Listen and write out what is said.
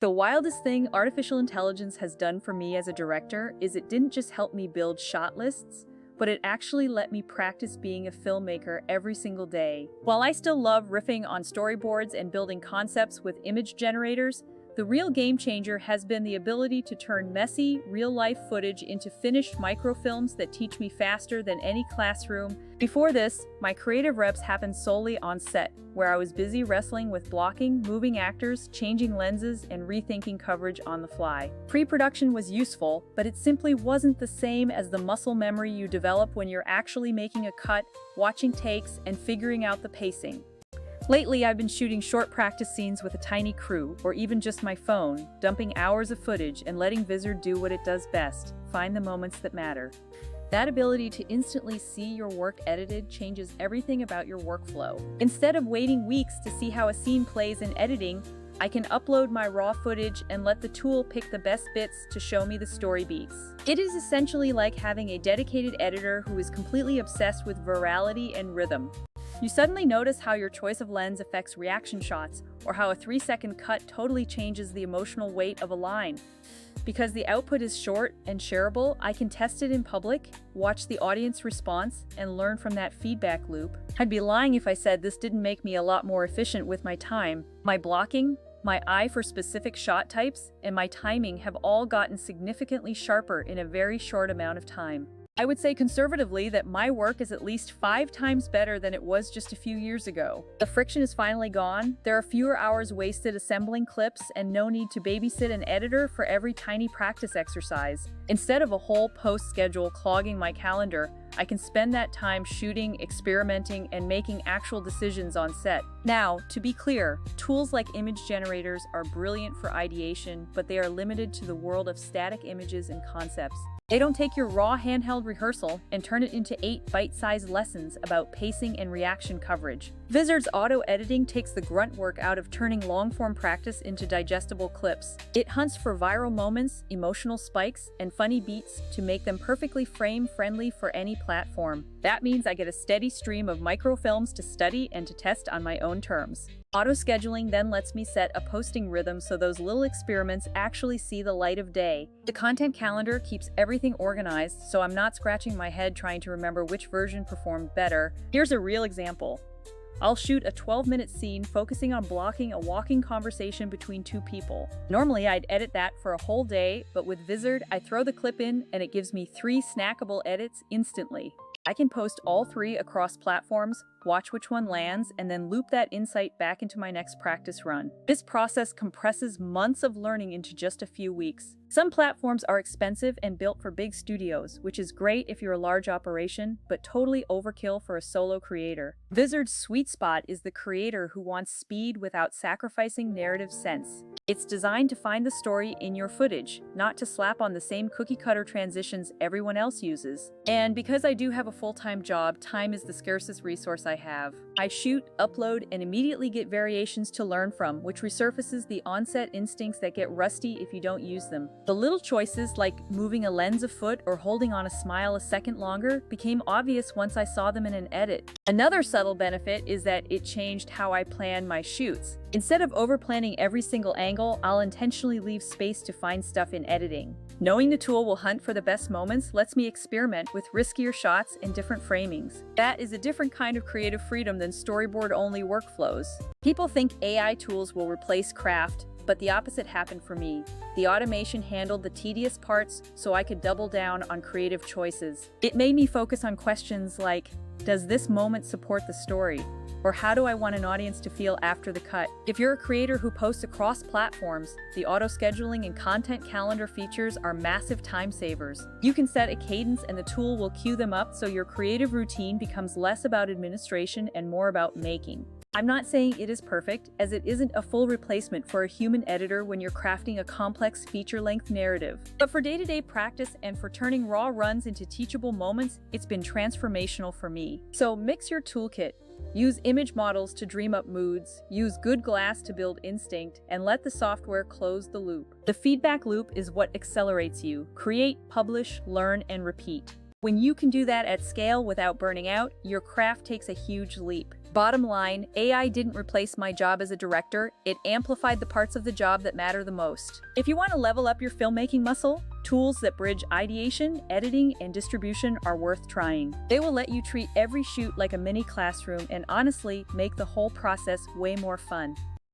The wildest thing artificial intelligence has done for me as a director is it didn't just help me build shot lists, but it actually let me practice being a filmmaker every single day. While I still love riffing on storyboards and building concepts with image generators, the real game changer has been the ability to turn messy, real-life footage into finished microfilms that teach me faster than any classroom. Before this, my creative reps happened solely on set, where I was busy wrestling with blocking, moving actors, changing lenses, and rethinking coverage on the fly. Pre-production was useful, but it simply wasn't the same as the muscle memory you develop when you're actually making a cut, watching takes, and figuring out the pacing. Lately, I've been shooting short practice scenes with a tiny crew, or even just my phone, dumping hours of footage and letting Vizard do what it does best, find the moments that matter. That ability to instantly see your work edited changes everything about your workflow. Instead of waiting weeks to see how a scene plays in editing, I can upload my raw footage and let the tool pick the best bits to show me the story beats. It is essentially like having a dedicated editor who is completely obsessed with virality and rhythm. You suddenly notice how your choice of lens affects reaction shots, or how a 3-second cut totally changes the emotional weight of a line. Because the output is short and shareable, I can test it in public, watch the audience response, and learn from that feedback loop. I'd be lying if I said this didn't make me a lot more efficient with my time. My blocking, my eye for specific shot types, and my timing have all gotten significantly sharper in a very short amount of time. I would say conservatively that my work is at least 5 times better than it was just a few years ago. The friction is finally gone, there are fewer hours wasted assembling clips, and no need to babysit an editor for every tiny practice exercise. Instead of a whole post schedule clogging my calendar, I can spend that time shooting, experimenting, and making actual decisions on set. Now, to be clear, tools like image generators are brilliant for ideation, but they are limited to the world of static images and concepts. They don't take your raw handheld rehearsal and turn it into 8 bite-sized lessons about pacing and reaction coverage. Vizard's auto-editing takes the grunt work out of turning long-form practice into digestible clips. It hunts for viral moments, emotional spikes, and funny beats to make them perfectly frame-friendly for any platform. That means I get a steady stream of microfilms to study and to test on my own terms. Auto-scheduling then lets me set a posting rhythm so those little experiments actually see the light of day. The content calendar keeps everything organized, so I'm not scratching my head trying to remember which version performed better. Here's a real example. I'll shoot a 12-minute scene focusing on blocking a walking conversation between 2 people. Normally, I'd edit that for a whole day, but with Vizard, I throw the clip in and it gives me 3 snackable edits instantly. I can post all 3 across platforms, watch which one lands, and then loop that insight back into my next practice run. This process compresses months of learning into just a few weeks. Some platforms are expensive and built for big studios, which is great if you're a large operation, but totally overkill for a solo creator. Vizard's sweet spot is the creator who wants speed without sacrificing narrative sense. It's designed to find the story in your footage, not to slap on the same cookie-cutter transitions everyone else uses. And because I do have a full-time job, time is the scarcest resource I have. I shoot, upload, and immediately get variations to learn from, which resurfaces the onset instincts that get rusty if you don't use them. The little choices, like moving a lens a foot or holding on a smile a second longer, became obvious once I saw them in an edit. Another subtle benefit is that it changed how I plan my shoots. Instead of over-planning every single angle, I'll intentionally leave space to find stuff in editing. Knowing the tool will hunt for the best moments lets me experiment with riskier shots and different framings. That is a different kind of creative freedom than storyboard-only workflows. People think AI tools will replace craft, but the opposite happened for me. The automation handled the tedious parts so I could double down on creative choices. It made me focus on questions like, does this moment support the story? Or how do I want an audience to feel after the cut? If you're a creator who posts across platforms, the auto-scheduling and content calendar features are massive time savers. You can set a cadence and the tool will cue them up so your creative routine becomes less about administration and more about making. I'm not saying it is perfect, as it isn't a full replacement for a human editor when you're crafting a complex feature-length narrative. But for day-to-day practice and for turning raw runs into teachable moments, it's been transformational for me. So mix your toolkit. Use image models to dream up moods, use good glass to build instinct, and let the software close the loop. The feedback loop is what accelerates you. Create, publish, learn, and repeat. When you can do that at scale without burning out, your craft takes a huge leap. Bottom line, AI didn't replace my job as a director, it amplified the parts of the job that matter the most. If you want to level up your filmmaking muscle, tools that bridge ideation, editing, and distribution are worth trying. They will let you treat every shoot like a mini classroom and honestly make the whole process way more fun.